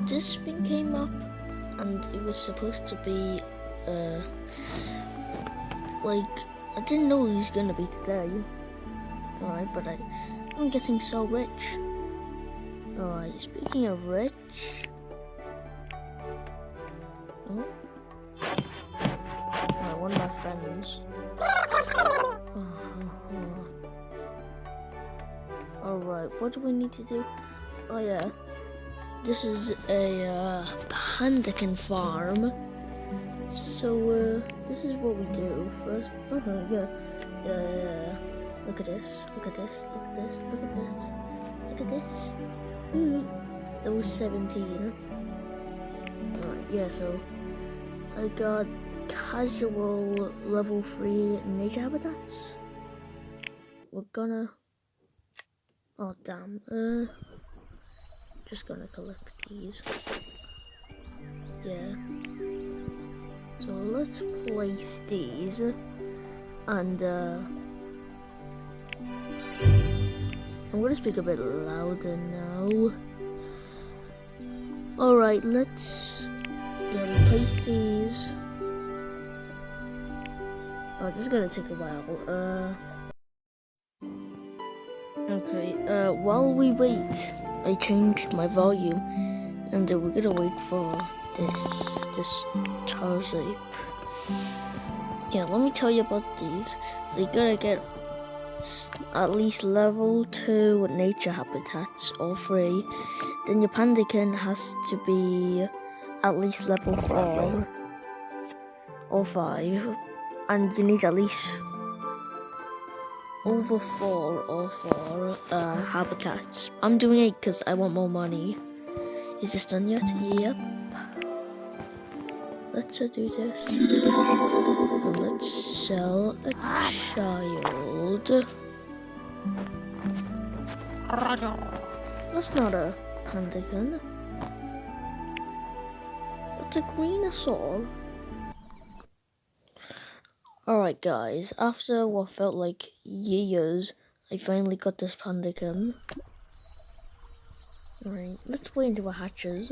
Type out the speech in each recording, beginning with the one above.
this thing came up, and it was supposed to be, like, I didn't know it was gonna be today. Alright, but I'm getting so rich. Alright, speaking of rich. Oh. Alright, one of my friends. Alright, what do we need to do? Oh yeah. This is a Pandaken farm. So this is what we do first. Yeah. Look at this. Look at this. Look at this. Look at this. Look at this. That was 17. Alright, yeah. So I got casual level 3 nature habitats. We're gonna. Oh damn. Just gonna collect these. Yeah. So let's place these, and I'm gonna speak a bit louder now. Alright, let's place these. Oh, this is gonna take a while. Okay, while we wait, I changed my volume, and we're gonna wait for this tar shape. Yeah, let me tell you about these. So you gotta get at least level 2 nature habitats or 3. Then your Pandaken has to be at least level 4 or 5, and you need at least over 4 or 4 habitats. I'm doing it because I want more money. Is this done yet? Yep. Let's do this. And let's sell a child. That's not a Pandaken. That's a greenosaur. Alright guys, after what felt like years, I finally got this Pandaken. Alright, let's wait until it hatches.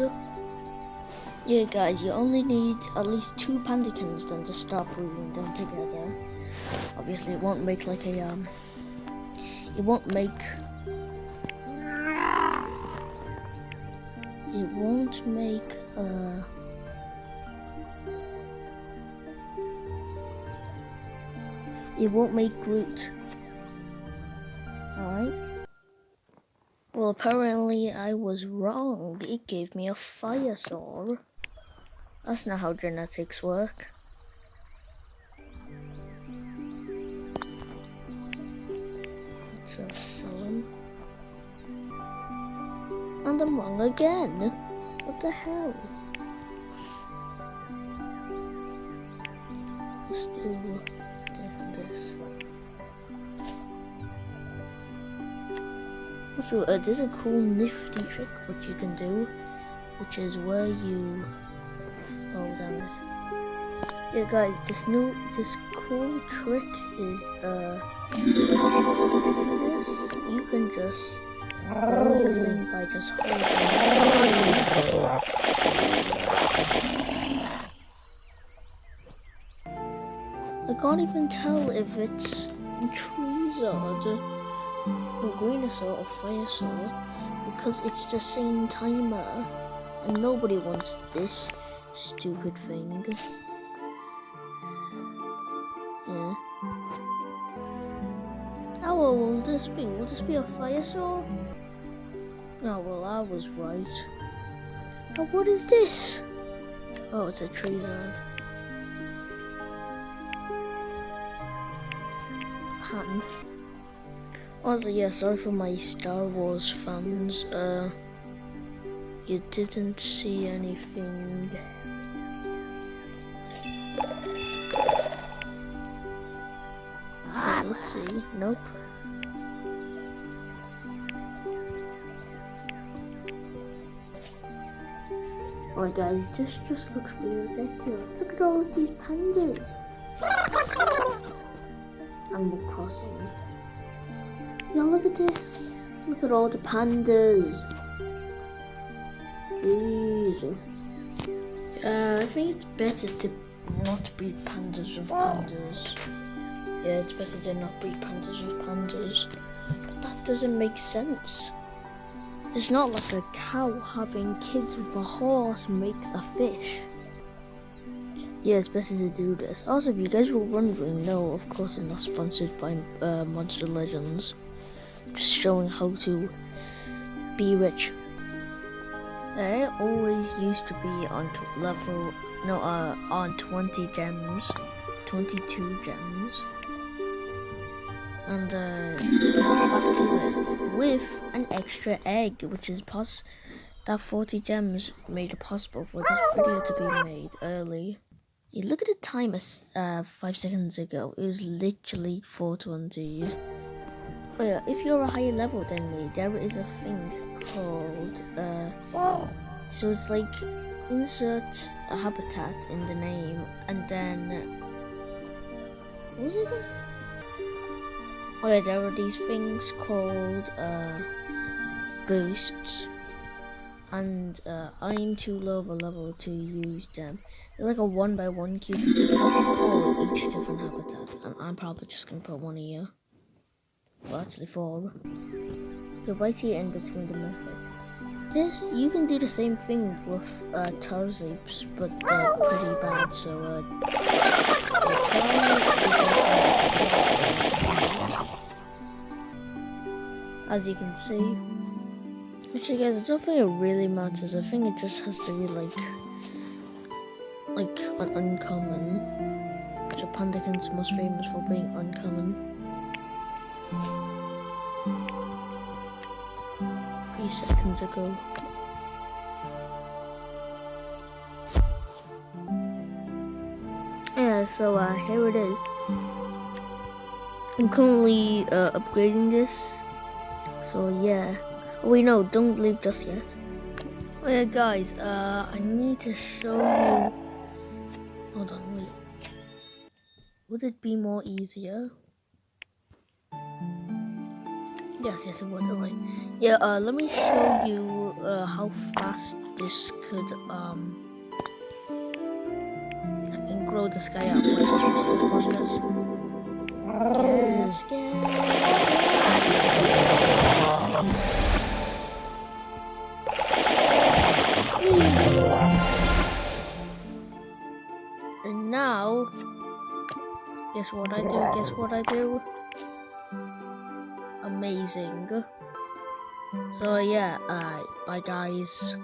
Yeah guys, you only need at least 2 Pandakens then to start breeding them together. Obviously it won't make like a, it won't make Groot. Alright. Well, apparently I was wrong. It gave me a fire sword. That's not how genetics work. Let's sell them. And I'm wrong again. What the hell? Let's do this and this. So there's a cool nifty trick what you can do, which is where you, oh damn it. Yeah guys, this cool trick is, see this? You can just hold the thing by just holding it. I can't even tell if it's Treezard or Greenosaur or Firesaur because it's the same timer and nobody wants this stupid thing. Yeah. How old will this be? Will this be a Firesaur? No, well I was right. Oh, what is this? Oh, it's a Treezard. Pan. Also, yeah, sorry for my Star Wars fans. You didn't see anything. Let's see. Nope. Alright guys, this just looks really ridiculous. Look at all of these pandas. Animal Crossing. Yeah, look at this. Look at all the pandas. zoo. I think it's better to not breed pandas with pandas. Yeah, it's better to not breed pandas with pandas. But that doesn't make sense. It's not like a cow having kids with a horse makes a fish. Yeah, it's better to do this. Also, if you guys were wondering, no, of course I'm not sponsored by Monster Legends. Just showing how to be rich. I always used to be on on 20 gems, 22 gems, and back to it with an extra egg, which is that 40 gems made it possible for this video to be made early. You look at the time as 5 seconds ago, it was literally 4:20. Oh yeah, if you're a higher level than me, there is a thing called so it's like insert a habitat in the name and then what was it again? Oh yeah, there are these things called boosts, and I'm too low of a level to use them. They're like a 1x1 cube for each different habitat, and I'm probably just gonna put one here. Well, actually 4. So right here in between the method. You can do the same thing with Tarzapes, but they're pretty bad, so as you can see. Actually guys, I don't think it really matters. I think it just has to be like an uncommon. So Pandaken's most famous for being uncommon. 3 seconds ago. Yeah, so here it is. I'm currently upgrading this. So yeah. Oh wait, no, don't leave just yet. Oh yeah, guys, I need to show you. Hold on, wait. Would it be more easier? Yes, it would. Alright. Yeah, let me show you how fast this could I can grow this guy up. Watch this. And now, guess what I do? Amazing. So yeah, bye guys.